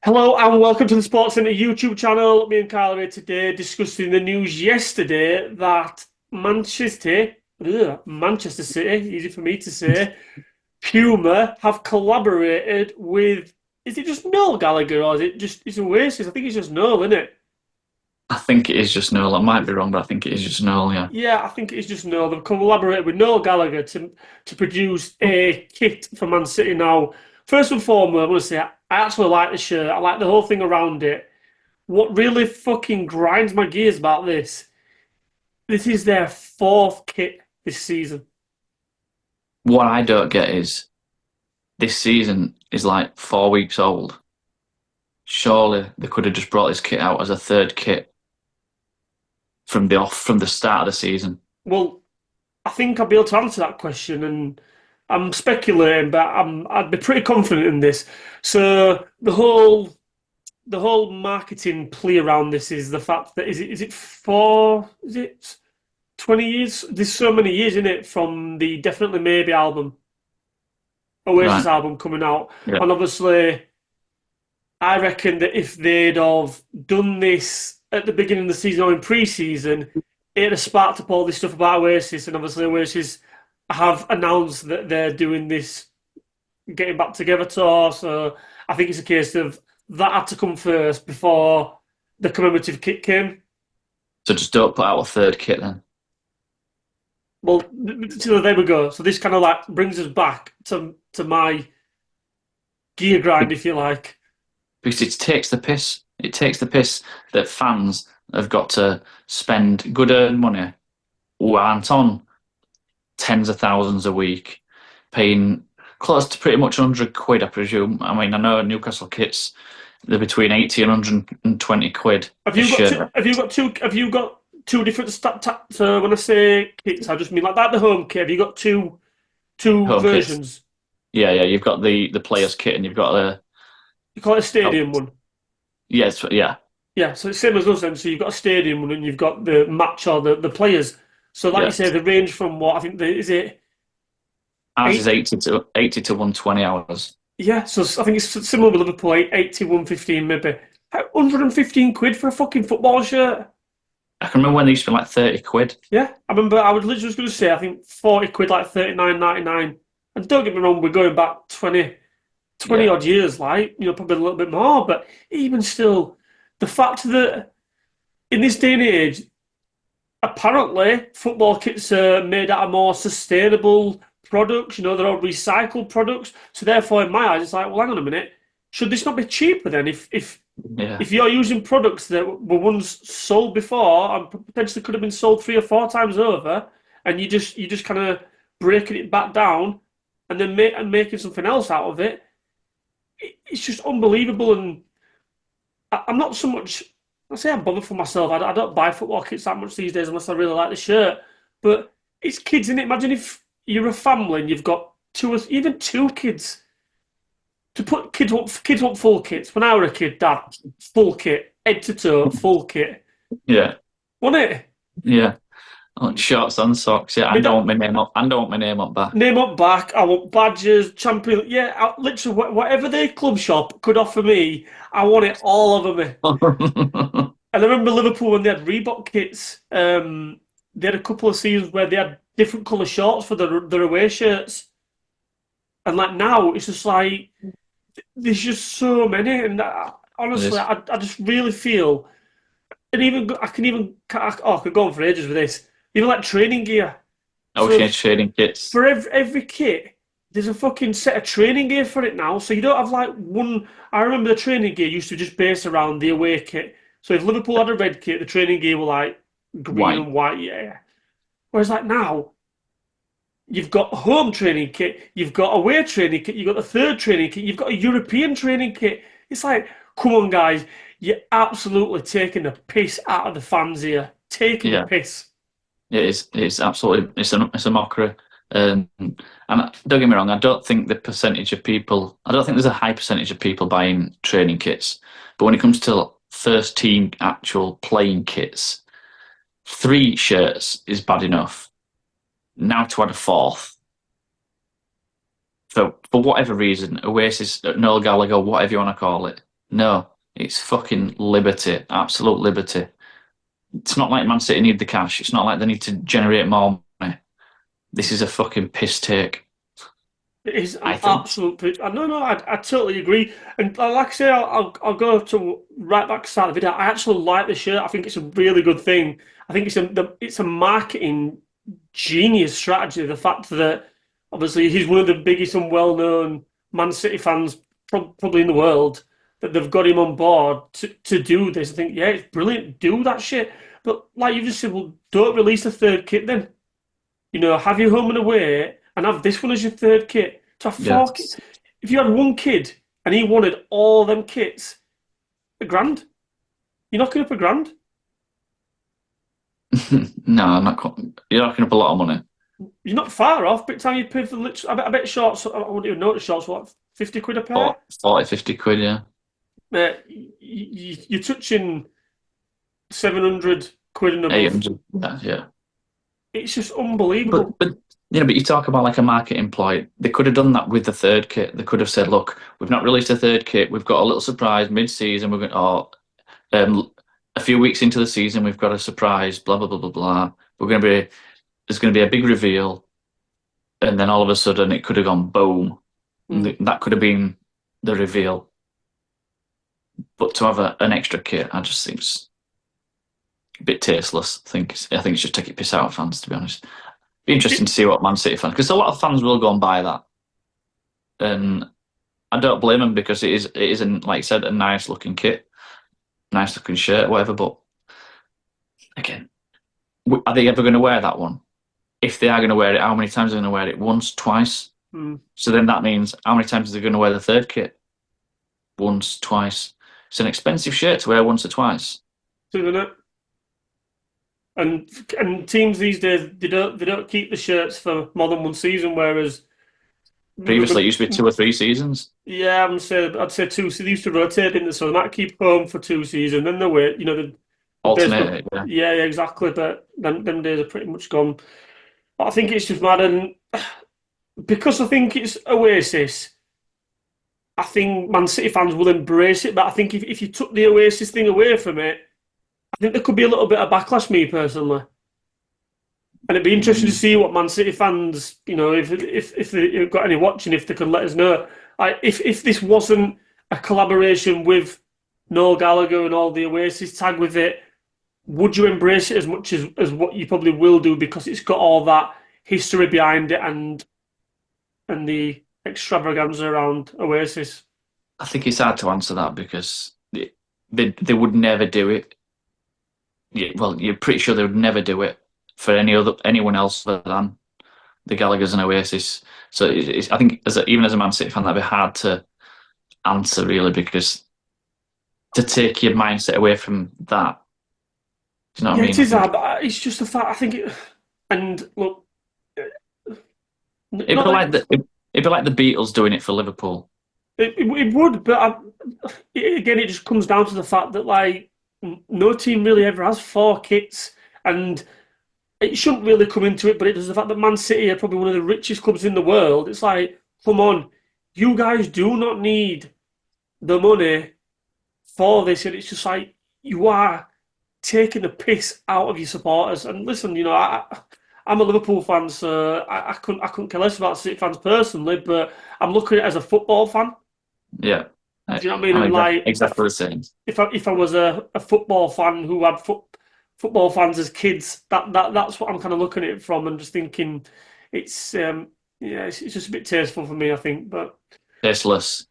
Hello and welcome to the Sports Centre YouTube channel. Me and Carl are here today discussing the news yesterday that Manchester City, easy for me to say, Puma have collaborated with, is it just Noel Gallagher or is it just, it's Oasis? I think it's just Noel, isn't it? I think it is just Noel. I might be wrong, but I think it is just Noel, yeah. Yeah, I think it's just Noel. They've collaborated with Noel Gallagher to produce a kit for Man City now. First and foremost, I want to say I actually like the shirt. I like the whole thing around it. What really fucking grinds my gears about this is their fourth kit this season. What I don't get is this season is like 4 weeks old. Surely they could have just brought this kit out as a third kit from the start of the season. Well, I think I'll be able to answer that question, and I'm speculating, but I'd be pretty confident in this. So the whole marketing play around this is the fact that is it 20 years? There's so many years in it from the Definitely Maybe album, Oasis Right. album coming out, Yeah. and obviously I reckon that if they'd have done this at the beginning of the season or in pre-season, it'd have sparked up all this stuff about Oasis, and obviously Oasis have announced that they're doing this getting back together tour. So I think it's a case of that had to come first before the commemorative kit came. So just don't put out a third kit then. Well, so there we go. So this kind of like brings us back to my gear grind, if you like. Because it takes the piss. It takes the piss that fans have got to spend good earned money who aren't on tens of thousands a week, paying close to pretty much 100 quid, I presume. I mean, I know Newcastle kits, they're between 80 and 120 quid Have a you got two? shirt. Have you got two different so when I say kits, I just mean like the home kit. Have you got two Home kits. versions? Yeah, yeah, you've got the players kit and you've got the You call it a oh, stadium one. yes, yeah. Yeah, so it's same as us then. So you've got a stadium one and you've got the match or the players. So like you Yeah. say, they range from what I think is it Ours is eight? 80 to 120 hours. Yeah, so I think it's similar with Liverpool, 80, 115 maybe. 115 quid for a fucking football shirt. I can remember when they used to be like 30 quid. Yeah, I remember I was literally just going to say, I think 40 quid, like 39.99. And don't get me wrong, we're going back 20 Yeah. odd years, like, probably a little bit more. But even still, the fact that in this day and age, apparently football kits are made out of more sustainable products, they're all recycled products. So therefore, in my eyes, it's like, well, hang on a minute. Should this not be cheaper then? Yeah. If you're using products that were once sold before and potentially could have been sold 3 or 4 times over, and you just kind of breaking it back down and then making something else out of it, it's just unbelievable. And I'm not so much. I say I'm bothered for myself. I don't buy football kits that much these days unless I really like the shirt. But it's kids, in it. Imagine if you're a family and you've got two or even two kids. To put kids want full kits. When I was a kid, Dad, full kit, head to toe, full kit. Yeah. Wasn't it? Yeah. On shorts and socks. Yeah. My I don't dad, want my name up. I don't want my name up back. name up back. I want badges, champion. Yeah, literally whatever their club shop could offer me, I want it all over me. And I remember Liverpool when they had Reebok kits. They had a couple of seasons where they had different colour shorts for their away shirts. And like now, it's just like there's just so many. And It honestly, is. I just really feel, and even I can even I could go on for ages with this. Even like training gear. So Okay, trading kits. for every kit, there's a fucking set of training gear for it now. So you don't have like one. I remember the training gear used to just base around the away kit. So if Liverpool had a red kit, the training gear were like green White. and white. Yeah. Whereas like now, you've got a home training kit, you've got a away training kit, you've got a third training kit, you've got a European training kit. It's like, come on, guys, you're absolutely taking the piss out of the fans here. Taking the Yeah. piss. It is. It's absolutely. It's a mockery. And don't get me wrong. I don't think the percentage of people. I don't think there's a high percentage of people buying training kits. But when it comes to first team actual playing kits, three shirts is bad enough. Now to add a fourth, for whatever reason, Oasis, Noel Gallagher, whatever you want to call it, No, it's fucking liberty, absolute liberty. It's not like Man City need the cash. It's not like they need to generate more money. This is a fucking piss take, It is I an think. absolute. No, I totally agree. And like I say, I'll go to right back to the start of the video. I actually like the shirt. I think it's a really good thing. I think it's a marketing genius strategy. The fact that obviously he's one of the biggest and well-known Man City fans probably in the world, that they've got him on board to do this. I think, yeah, it's brilliant. Do that shit. But like you just said, well, don't release the third kit then. Have your home and away and have this one as your third kit. To have Yeah. four kids. If you had one kid and he wanted all them kits, a grand. You're knocking up a grand. No, I'm not. You're knocking up a lot of money. You're not far off. By the time you pay for the I bet shorts, I wouldn't even notice shorts, what, 50 quid a pair? 40, 50 quid, yeah. You're touching 700 quid and above. 800. Yeah, yeah. It's just But, unbelievable. but, but you talk about like a marketing ploy. They could have done that with the third kit. They could have said, look, we've not released a third kit. We've got a little surprise mid-season. We're going, a few weeks into the season, we've got a surprise, blah, blah, blah, blah, blah. There's going to be a big reveal. And then all of a sudden it could have gone boom. That could have been the reveal. But to have an extra kit, I just think it's a bit tasteless. I think it's just taking piss out of fans, to be honest. Be interesting to see what Man City fans, because a lot of fans will go and buy that. And I don't blame them, because it is, like I said, a nice looking kit, nice looking shirt, whatever. But again, are they ever going to wear that one? If they are going to wear it, how many times are they going to wear it? Once, twice? So then that means how many times are they going to wear the third kit? Once, twice. It's an expensive shirt to wear once or twice. Isn't it? And teams these days, they don't keep the shirts for more than one season, whereas Previously, it used to be 2 or 3 seasons. yeah, I'd say two. So they used to rotate, didn't they? So they might keep home for 2 seasons, then they wait. The baseball. Alternate, yeah. Yeah, exactly. But them days are pretty much gone. But I think it's just mad, and because I think it's Oasis, I think Man City fans will embrace it. But I think if you took the Oasis thing away from it, I think there could be a little bit of backlash. Me personally. And it'd be interesting to see what Man City fans, if they've got any watching, if they can let us know. If this wasn't a collaboration with Noel Gallagher and all the Oasis tag with it, would you embrace it as much as what you probably will do, because it's got all that history behind it and the extravaganza around Oasis? I think it's hard to answer that, because they would never do it. Yeah, well, you're pretty sure they would never do it for anyone else other than the Gallaghers and Oasis. So I think even as a Man City fan, that'd be hard to answer, really, because to take your mindset away from that, do you know what I mean? It is hard, but it's just a fact. I think it. And look, It'd be not like the Beatles doing it for Liverpool. it would, but again, it just comes down to the fact that like no team really ever has four kits, and it shouldn't really come into it, but it does. The fact that Man City are probably one of the richest clubs in the world. It's like, come on, you guys do not need the money for this, and it's just like you are taking the piss out of your supporters. And listen, I'm a Liverpool fan, so I couldn't care less about City fans personally, but I'm looking at it as a football fan. Yeah, Do you know what I mean? I'm And like, exactly the same. if I was a football fan who had football fans as kids, that's what I'm kind of looking at it from, and just thinking it's yeah, it's just a bit tasteful for me, I think, but Tasteless.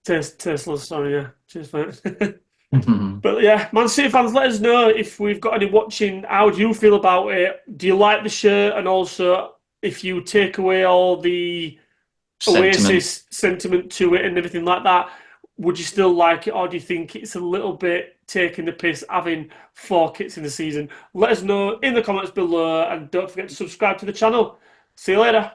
tasteless. Sorry, yeah, cheers, mate. But yeah, Man City fans, let us know if we've got any watching. How do you feel about it? Do you like the shirt? And also, if you take away all the Sentiment. Oasis sentiment to it and everything like that, would you still like it, or do you think it's a little bit taking the piss having four kits in the season? Let us know in the comments below, and don't forget to subscribe to the channel. See you later.